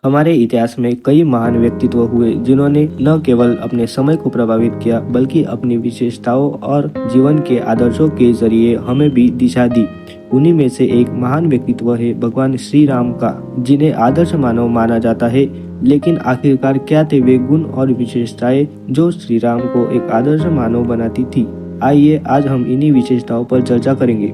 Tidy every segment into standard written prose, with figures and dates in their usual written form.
हमारे इतिहास में कई महान व्यक्तित्व हुए जिन्होंने न केवल अपने समय को प्रभावित किया बल्कि अपनी विशेषताओं और जीवन के आदर्शों के जरिए हमें भी दिशा दी। उन्हीं में से एक महान व्यक्तित्व है भगवान श्री राम का, जिन्हें आदर्श मानव माना जाता है। लेकिन आखिरकार क्या थे वे गुण और विशेषताएं जो श्री राम को एक आदर्श मानव बनाती थी? आइए आज हम इन्हीं विशेषताओं पर चर्चा करेंगे।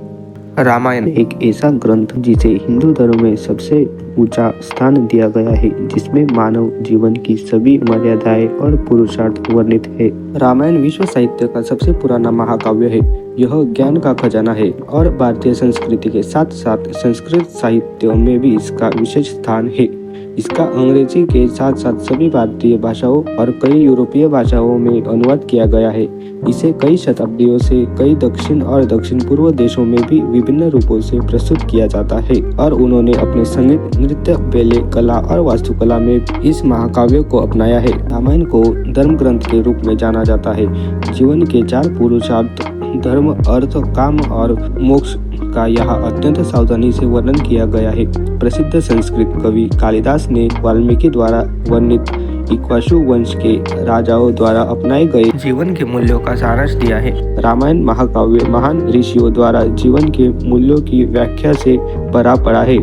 रामायण एक ऐसा ग्रंथ जिसे हिंदू धर्म में सबसे ऊंचा स्थान दिया गया है, जिसमें मानव जीवन की सभी मर्यादाएं और पुरुषार्थ वर्णित है। रामायण विश्व साहित्य का सबसे पुराना महाकाव्य है। यह ज्ञान का खजाना है और भारतीय संस्कृति के साथ साथ संस्कृत साहित्य में भी इसका विशेष स्थान है। इसका अंग्रेजी के साथ साथ सभी भारतीय भाषाओं और कई यूरोपीय भाषाओं में अनुवाद किया गया है। इसे कई शताब्दियों से कई दक्षिण और दक्षिण पूर्व देशों में भी विभिन्न रूपों से प्रस्तुत किया जाता है और उन्होंने अपने संगीत, नृत्य, बैले, कला और वास्तुकला में इस महाकाव्य को अपनाया है। रामायण को धर्म ग्रंथ के रूप में जाना जाता है। जीवन के 4 पुरुषार्थ धर्म, अर्थ, काम और मोक्ष का यहाँ अत्यंत सावधानी से वर्णन किया गया है। प्रसिद्ध संस्कृत कवि कालिदास ने वाल्मीकि द्वारा वर्णित इक्ष्वाकु वंश के राजाओं द्वारा अपनाए गए जीवन के मूल्यों का सारांश दिया है। रामायण महाकाव्य महान ऋषियों द्वारा जीवन के मूल्यों की व्याख्या से भरा पड़ा है।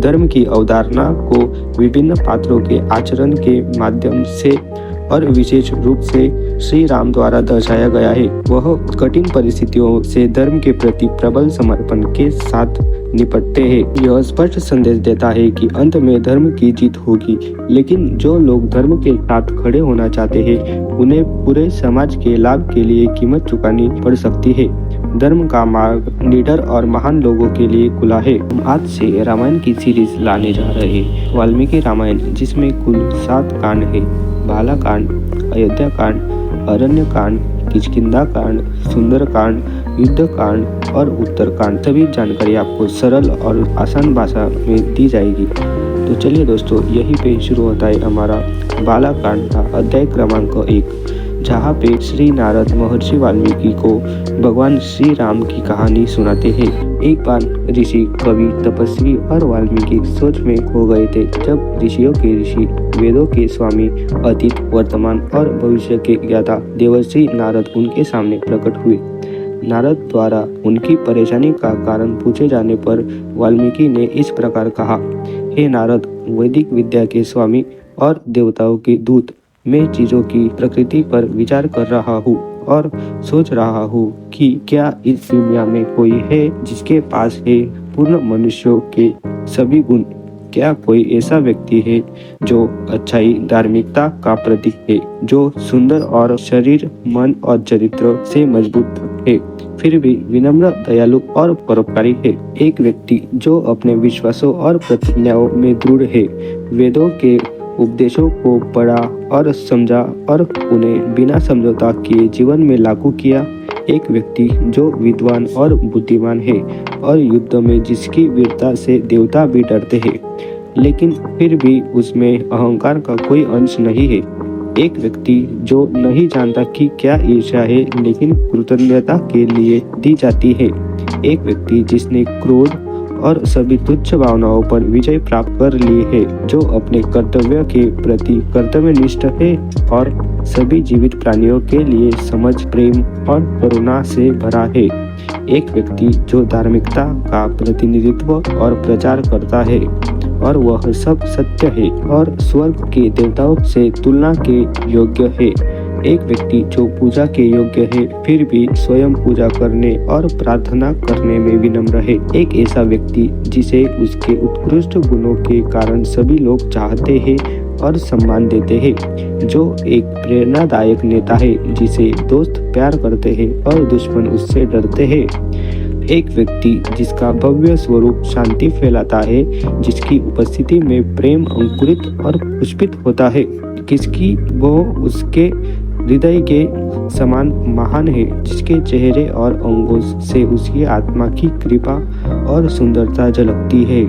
धर्म की अवधारणा को विभिन्न पात्रों के आचरण के माध्यम से और विशेष रूप से श्री राम द्वारा दर्शाया गया है। वह कठिन परिस्थितियों से धर्म के प्रति प्रबल समर्पण के साथ निपटते हैं। यह स्पष्ट संदेश देता है कि अंत में धर्म की जीत होगी, लेकिन जो लोग धर्म के साथ खड़े होना चाहते हैं उन्हें पूरे समाज के लाभ के लिए कीमत चुकानी पड़ सकती है। धर्म का मार्ग निडर और महान लोगों के लिए खुला है। हम आज से रामायण की सीरीज लाने जा रहे हैं। वाल्मीकि रामायण, जिसमें कुल 7 कांड है। बाला कांड, अयोध्या कांड, अरण्य कांड, किष्किंधा कांड, सुंदर कांड, युद्ध कांड और उत्तर कांड। सभी जानकारी आपको सरल और आसान भाषा में दी जाएगी। तो चलिए दोस्तों, यहीं पे शुरू होता है हमारा बाला कांड का अध्याय क्रमांक 1, जहाँ पे श्री नारद महर्षि वाल्मीकि को भगवान श्री राम की कहानी सुनाते हैं। एक बार ऋषि, कवि, तपस्वी और वाल्मीकि सोच में खो गए थे। जब ऋषियों के ऋषि, वेदों के स्वामी, अतीत, वर्तमान और भविष्य के ज्ञाता देवर्षि नारद उनके सामने प्रकट हुए। नारद द्वारा उनकी परेशानी का कारण पूछे जाने पर वाल्मीकि ने इस प्रकार कहा, हे नारद, वैदिक विद्या के स्वामी और देवताओं के दूत, मैं चीजों की प्रकृति पर विचार कर रहा हूँ और सोच रहा हूँ कि क्या इस दुनिया में कोई है जिसके पास है पूर्ण मनुष्यों के सभी गुण। क्या कोई ऐसा व्यक्ति है जो अच्छाई, धार्मिकता का प्रतीक है, जो सुंदर और शरीर, मन और चरित्र से मजबूत है, फिर भी विनम्र, दयालु और परोपकारी है। एक व्यक्ति जो अपने विश्वासों और प्रतिज्ञाओं में दृढ़ है, वेदों के उपदेशों को पढ़ा और समझा और उन्हें बिना समझौता किए जीवन में लागू किया। एक व्यक्ति जो विद्वान और बुद्धिमान है और युद्ध में जिसकी वीरता से देवता भी डरते हैं, लेकिन फिर भी उसमें अहंकार का कोई अंश नहीं है। एक व्यक्ति जो नहीं जानता कि क्या ईर्ष्या है, लेकिन कृतज्ञता के लिए दी जाती है। एक व्यक्ति जिसने क्रोध और सभी तुच्छ भावनाओं पर विजय प्राप्त कर ली है, जो अपने कर्तव्य के प्रति कर्तव्यनिष्ठ है और सभी जीवित प्राणियों के लिए समझ, प्रेम और करुणा से भरा है। एक व्यक्ति जो धार्मिकता का प्रतिनिधित्व और प्रचार करता है और वह सब सत्य है और स्वर्ग के देवताओं से तुलना के योग्य है। एक व्यक्ति जो पूजा के योग्य है, फिर भी स्वयं पूजा करने और प्रार्थना करने में विनम्र है। एक ऐसा व्यक्ति जिसे उसके उत्कृष्ट गुणों के कारण सभी लोग चाहते हैं और सम्मान देते हैं। जो एक प्रेरणादायक नेता है, जिसे दोस्त प्यार करते हैं और दुश्मन उससे डरते हैं। एक व्यक्ति जिसका भव्य स्वरूप शांति फैलाता है, जिसकी उपस्थिति में प्रेम अंकुरित और पुष्पित होता है, किसकी वो उसके हृदय के समान महान है, जिसके चेहरे और अंगों से उसकी आत्मा की कृपा और सुंदरता झलकती है।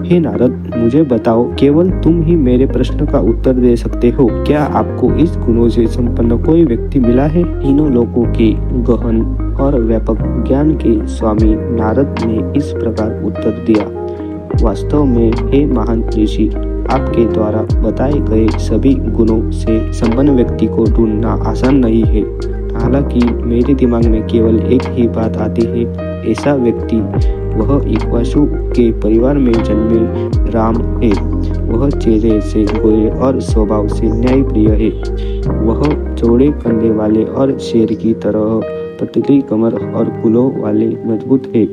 हे नारद, मुझे बताओ, केवल तुम ही मेरे प्रश्न का उत्तर दे सकते हो। क्या आपको इस गुणों से संपन्न कोई व्यक्ति मिला है? तीनों लोकों के गहन और व्यापक ज्ञान के स्वामी नारद ने इस प्रकार उत्तर दिया, वास्तव में हे महान ऋषि, आपके द्वारा बताए गए सभी गुणों से संपन्न व्यक्ति को ढूंढना आसान नहीं है। हालांकि मेरे दिमाग में केवल एक ही बात आती है, ऐसा व्यक्ति वह इक्ष्वाकु के परिवार में जन्मे राम है। वह चेहरे से गोरे और स्वभाव से न्यायप्रिय है। वह चौड़े कंधे वाले और शेर की तरह पतली कमर और फूलों वाले मजबूत है।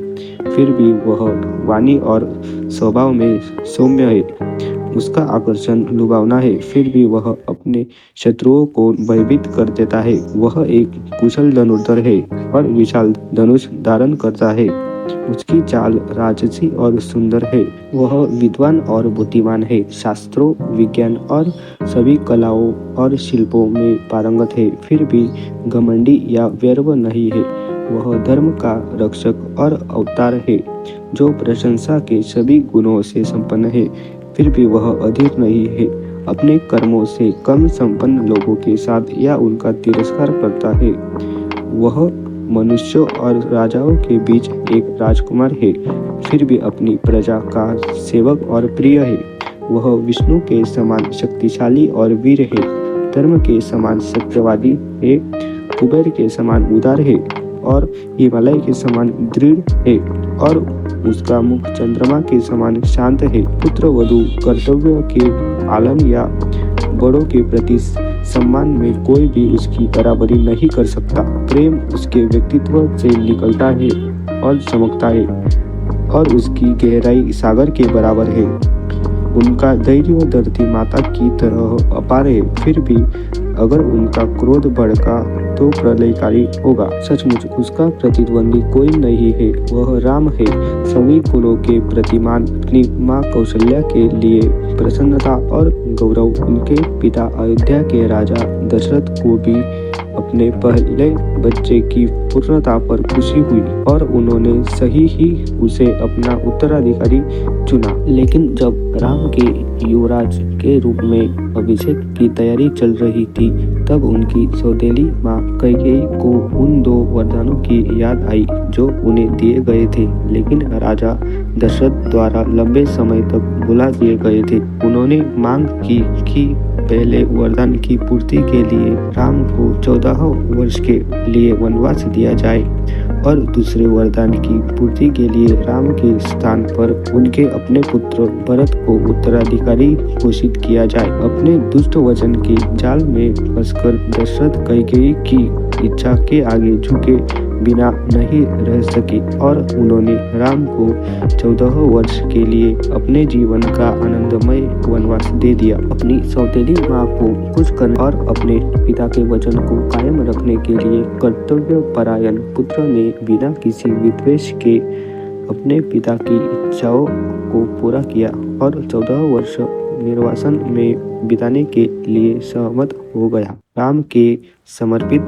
फिर भी वह वाणी और स्वभाव में सौम्य है। उसका आकर्षण लुभावना है, फिर भी वह अपने शत्रुओं को भयभीत कर देता है। वह एक कुशल धनुर्धर है और विशाल धनुष धारण करता है। उसकी चाल राजसी और सुंदर है। वह विद्वान और बुद्धिमान है, शास्त्रों, विज्ञान और सभी कलाओं और शिल्पों में पारंगत है। फिर भी घमंडी या व्यर्थ नहीं है। वह धर्म का रक्षक और अवतार है, जो प्रशंसा के सभी गुणों से संपन्न है। फिर भी वह अधीर नहीं है। अपने कर्मों से कम संपन्न लोगों के साथ या उनका तिरस्कार करता है। वह मनुष्यों और राजाओं के बीच एक राजकुमार है, फिर भी अपनी प्रजा का सेवक और प्रिय है। वह विष्णु के समान शक्तिशाली और वीर है, धर्म के समान सत्यवादी है, कुबेर के समान उदार है और हिमालय के समान दृढ़ है, और उसका मुख चंद्रमा के समान शांत है। पुत्र वधू कर्तव्य के पालन या बड़ों के प्रति सम्मान में कोई भी उसकी बराबरी नहीं कर सकता। प्रेम उसके व्यक्तित्व से निकलता है और चमकता है, और उसकी गहराई सागर के बराबर है। उनका धैर्य धरती माता की तरह अपार है, फिर भी अगर उनका क्रोध भड़का तो प्रलयकारी होगा। सचमुच उसका प्रतिद्वंदी कोई नहीं है। वह राम है, सभी गुणों के प्रतिमान। अपनी माँ कौशल्या के लिए प्रसन्नता और गौरव। उनके पिता अयोध्या के राजा दशरथ को भी अपने पहले बच्चे की पूर्णता पर खुशी हुई और उन्होंने सही ही उसे अपना उत्तराधिकारी चुना। लेकिन जब राम के युवराज के रूप में अभिषेक की तैयारी चल रही थी, तब उनकी सौतेली माँ कैकेयी को उन 2 वरदानों की याद आई जो उन्हें दिए गए थे, लेकिन राजा दशरथ द्वारा लंबे समय तक भुला दिए गए थे। उन्होंने मांग की कि पहले वरदान की पूर्ति के लिए राम को 14 वर्ष के लिए वनवास दिया जाए और दूसरे वरदान की पूर्ति के लिए राम के स्थान पर उनके अपने पुत्र भरत को उत्तराधिकारी घोषित किया जाए। अपने दुष्ट वचन के जाल में फंसकर दशरथ कैकेयी की इच्छा के आगे झुके बिना नहीं रह सके और उन्होंने राम को 14 वर्ष के लिए अपने जीवन का आनंदमय वनवास दे दिया। अपनी सौतेली माँ को खुश करने और अपने पिता के वचन को कायम रखने के लिए कर्तव्य परायण पुत्र ने बिना किसी विद्वेष के अपने पिता की इच्छाओं को पूरा किया और 14 वर्ष निर्वासन में बिताने के लिए सहमत हो गया। राम के समर्पित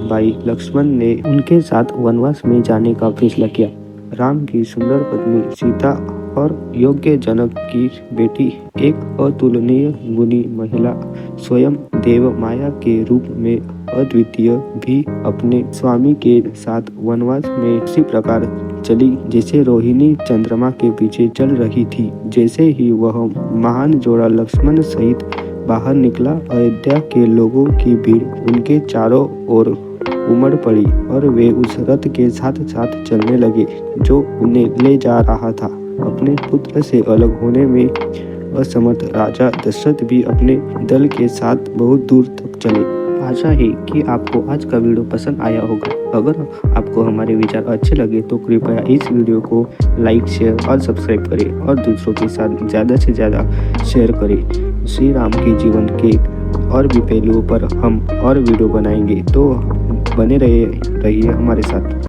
भाई लक्ष्मण ने उनके साथ वनवास में जाने का फैसला किया। राम की सुंदर पत्नी सीता और योग्य जनक की बेटी एक अतुलनीय गुणी महिला स्वयं देव माया के रूप में अद्वितीय भी अपने स्वामी के साथ वनवास में इसी प्रकार चली जैसे रोहिणी चंद्रमा के पीछे चल रही थी। जैसे ही वह महान जोड़ा लक्ष्मण सहित बाहर निकला, अयोध्या के लोगों की भीड़ उनके चारों ओर उमड़ पड़ी और वे उस रथ के साथ साथ चलने लगे जो उन्हें ले जा रहा था। अपने पुत्र से अलग होने में असमर्थ राजा दशरथ भी अपने दल के साथ बहुत दूर तक चले। आशा है कि आपको आज का वीडियो पसंद आया होगा। अगर आपको हमारे विचार अच्छे लगे तो कृपया इस वीडियो को लाइक, शेयर और सब्सक्राइब करें और दूसरों के साथ ज़्यादा से ज़्यादा शेयर करें। श्री राम के जीवन के और भी पहलुओं पर हम और वीडियो बनाएंगे, तो बने रहिए हमारे साथ।